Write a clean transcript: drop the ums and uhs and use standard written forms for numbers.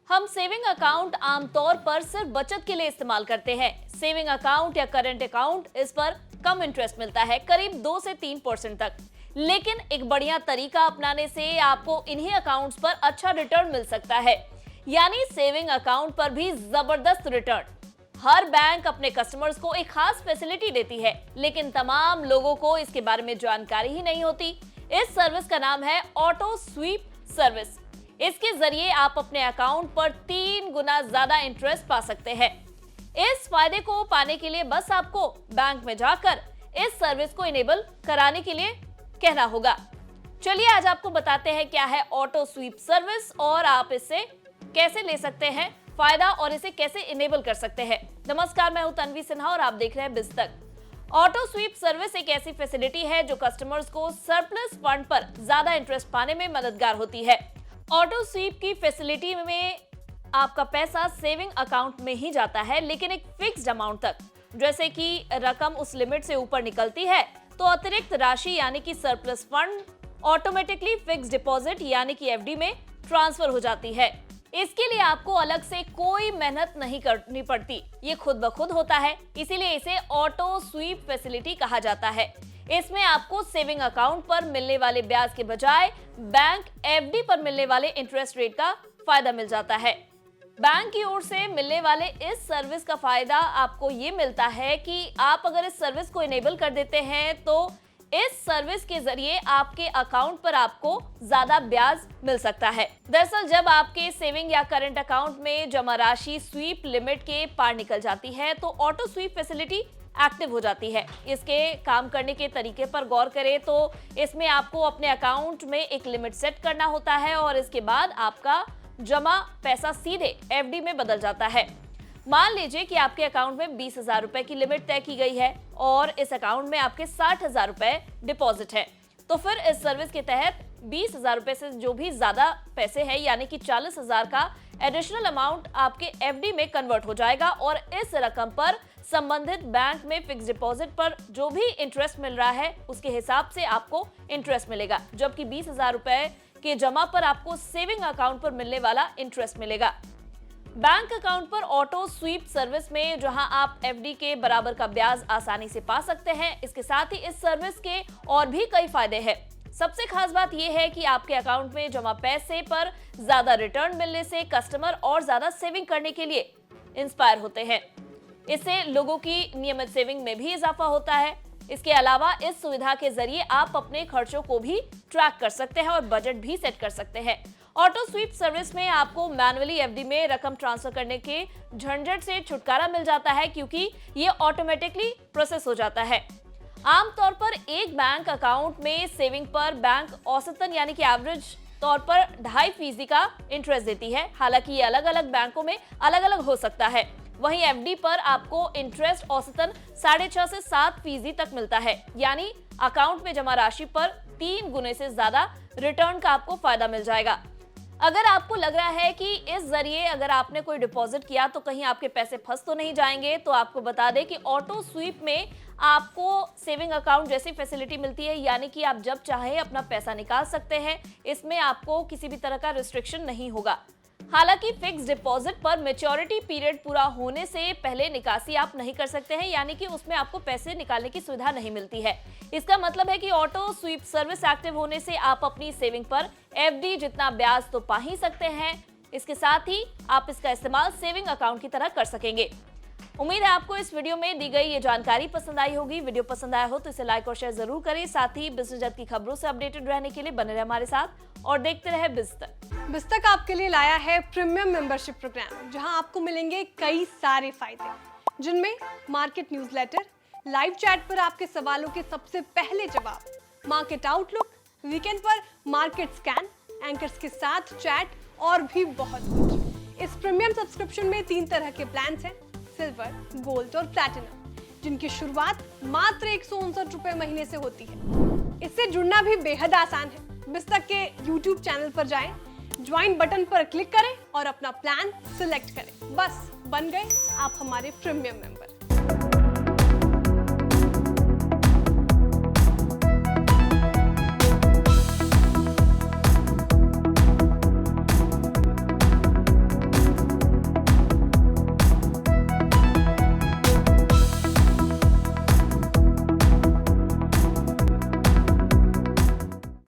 हम saving account आमतौर पर सिर्फ बचत के लिए इस्तेमाल करते हैं। सेविंग अकाउंट या करंट अकाउंट, इस पर कम इंटरेस्ट मिलता है, करीब 2 से 3% तक। लेकिन एक बढ़िया तरीका अपनाने से आपको इन्हीं अकाउंट्स पर अच्छा रिटर्न मिल सकता है, यानी सेविंग अकाउंट पर भी जबरदस्त रिटर्न। हर बैंक अपने कस्टमर्स को एक खास फैसिलिटी देती है, लेकिन तमाम लोगों को इसके बारे में जानकारी ही नहीं होती। इस सर्विस का नाम है ऑटो स्वीप सर्विस। इसके जरिए आप अपने अकाउंट पर 3 गुना ज्यादा इंटरेस्ट पा सकते हैं। इस फायदे को पाने के लिए बस आपको बैंक में जाकर इस सर्विस को इनेबल कराने के लिए कहना होगा। चलिए आज आपको बताते हैं क्या है ऑटो स्वीप सर्विस और आप इससे कैसे ले सकते हैं फायदा और इसे कैसे इनेबल कर सकते हैं। नमस्कार, मैं हूं तन्वी सिन्हा और आप देख रहे हैं बिजतक। ऑटो स्वीप सर्विस एक ऐसी फैसिलिटी है जो कस्टमर्स को सरप्लस फंड पर ज्यादा इंटरेस्ट पाने में मददगार होती है। ऑटो स्वीप की फैसिलिटी में आपका पैसा सेविंग अकाउंट में ही जाता है, लेकिन एक फिक्स्ड अमाउंट तक। जैसे कि रकम उस लिमिट से ऊपर निकलती है तो अतिरिक्त राशि यानी कि surplus fund automatically fixed deposit यानी कि एफडी में ट्रांसफर हो जाती है। इसके लिए आपको अलग से कोई मेहनत नहीं करनी पड़ती, ये खुद ब खुद होता है, इसीलिए इसे ऑटो स्वीप फैसिलिटी कहा जाता है। इसमें आपको सेविंग अकाउंट पर मिलने वाले ब्याज के बजाय बैंक एफडी पर मिलने वाले इंटरेस्ट रेट का फायदा मिल जाता है। बैंक की ओर से मिलने वाले इस सर्विस का फायदा आपको ये मिलता है कि आप अगर इस सर्विस को इनेबल कर देते हैं तो इस सर्विस के जरिए आपके अकाउंट पर आपको ज्यादा ब्याज मिल सकता है। दरअसल जब आपके सेविंग या करंट अकाउंट में जमा राशि स्वीप लिमिट के पार निकल जाती है तो ऑटो स्वीप फैसिलिटी एक्टिव हो जाती है। इसके काम करने के तरीके पर गौर करें तो इसमें आपको अपने अकाउंट में एक लिमिट सेट करना होता है और इसके बाद आपका जमा पैसा सीधे एफडी में बदल जाता है। मान लीजिए कि आपके अकाउंट में 20,000 रुपए की लिमिट तय की गई है और इस अकाउंट में आपके 60,000 रुपए डिपॉजिट है, तो फिर इस सर्विस के तहत 20,000 रुपए से जो भी ज्यादा पैसे हैं यानी कि 40,000 का एडिशनल अमाउंट आपके एफडी में कन्वर्ट हो जाएगा और इस रकम पर संबंधित बैंक में फिक्स डिपॉजिट पर जो भी इंटरेस्ट मिल रहा है उसके हिसाब से आपको इंटरेस्ट मिलेगा, जबकि 20,000 रुपए के जमा पर आपको सेविंग अकाउंट पर मिलने वाला इंटरेस्ट मिलेगा। बैंक अकाउंट पर ऑटो स्वीप सर्विस में जहां आप एफडी के बराबर का ब्याज आसानी से पा सकते हैं, इसके साथ ही इस सर्विस के और भी कई फायदे हैं। सबसे खास बात यह है कि आपके अकाउंट में जमा पैसे पर ज्यादा रिटर्न मिलने से कस्टमर और ज्यादा सेविंग करने के लिए इंस्पायर होते हैं। इससे लोगों की नियमित सेविंग में भी इजाफा होता है। इसके अलावा इस सुविधा के जरिए आप अपने खर्चों को भी ट्रैक कर सकते हैं और बजट भी सेट कर सकते हैं। ऑटो स्वीप सर्विस में आपको मैनुअली एफडी में रकम ट्रांसफर करने के झंझट से छुटकारा मिल जाता है, क्योंकि ये ऑटोमेटिकली प्रोसेस हो जाता है। आमतौर पर एक बैंक अकाउंट में सेविंग पर बैंक औसतन यानी कि एवरेज तौर पर 2.5% का इंटरेस्ट देती है। हालांकि ये अलग अलग बैंकों में अलग अलग हो सकता है। वहीं एफडी पर आपको इंटरेस्ट औसतन 6.5 से 7% तक मिलता है, यानी अकाउंट में जमा राशि पर 3 गुने से ज्यादा रिटर्न का आपको फायदा मिल जाएगा। अगर आपको लग रहा है कि इस जरिए अगर आपने कोई डिपॉजिट किया तो कहीं आपके पैसे फंस तो नहीं जाएंगे, तो आपको बता दें कि ऑटो स्वीप में आपको सेविंग अकाउंट जैसी फैसिलिटी मिलती है, यानी कि आप जब चाहे अपना पैसा निकाल सकते हैं। इसमें आपको किसी भी तरह का रिस्ट्रिक्शन नहीं होगा। हालांकि फिक्स डिपॉजिट पर मैच्योरिटी पीरियड पूरा होने से पहले निकासी आप नहीं कर सकते हैं, यानी कि उसमें आपको पैसे निकालने की सुविधा नहीं मिलती है। इसका मतलब है कि ऑटो स्वीप सर्विस एक्टिव होने से आप अपनी सेविंग पर एफडी जितना ब्याज तो पा ही सकते हैं, इसके साथ ही आप इसका इस्तेमाल सेविंग अकाउंट की तरह कर सकेंगे। उम्मीद है आपको इस वीडियो में दी गई ये जानकारी पसंद आई होगी। वीडियो पसंद आया हो तो इसे लाइक और शेयर जरूर करें। साथ ही बिजनेस जगत की खबरों से अपडेटेड रहने के लिए बने रहे हमारे साथ और देखते रहे बिजतक। बिजतक आपके लिए लाया है प्रीमियम मेंबरशिप प्रोग्राम, जहां आपको मिलेंगे कई सारे फायदे, जिनमें मार्केट न्यूज़लेटर, लाइव चैट पर आपके सवालों के सबसे पहले जवाब, मार्केट आउटलुक, वीकेंड पर मार्केट स्कैन, एंकर्स के साथ चैट और भी बहुत कुछ। इस प्रीमियम सब्सक्रिप्शन में 3 तरह के प्लान्स हैं, सिल्वर, गोल्ड और प्लैटिनम, जिनकी शुरुआत मात्र 159 रुपए महीने से होती है। इससे जुड़ना भी बेहद आसान है। बिजतक के YouTube चैनल पर जाएं, ज्वाइन बटन पर क्लिक करें और अपना प्लान सिलेक्ट करें। बस बन गए आप हमारे प्रीमियम मेंबर।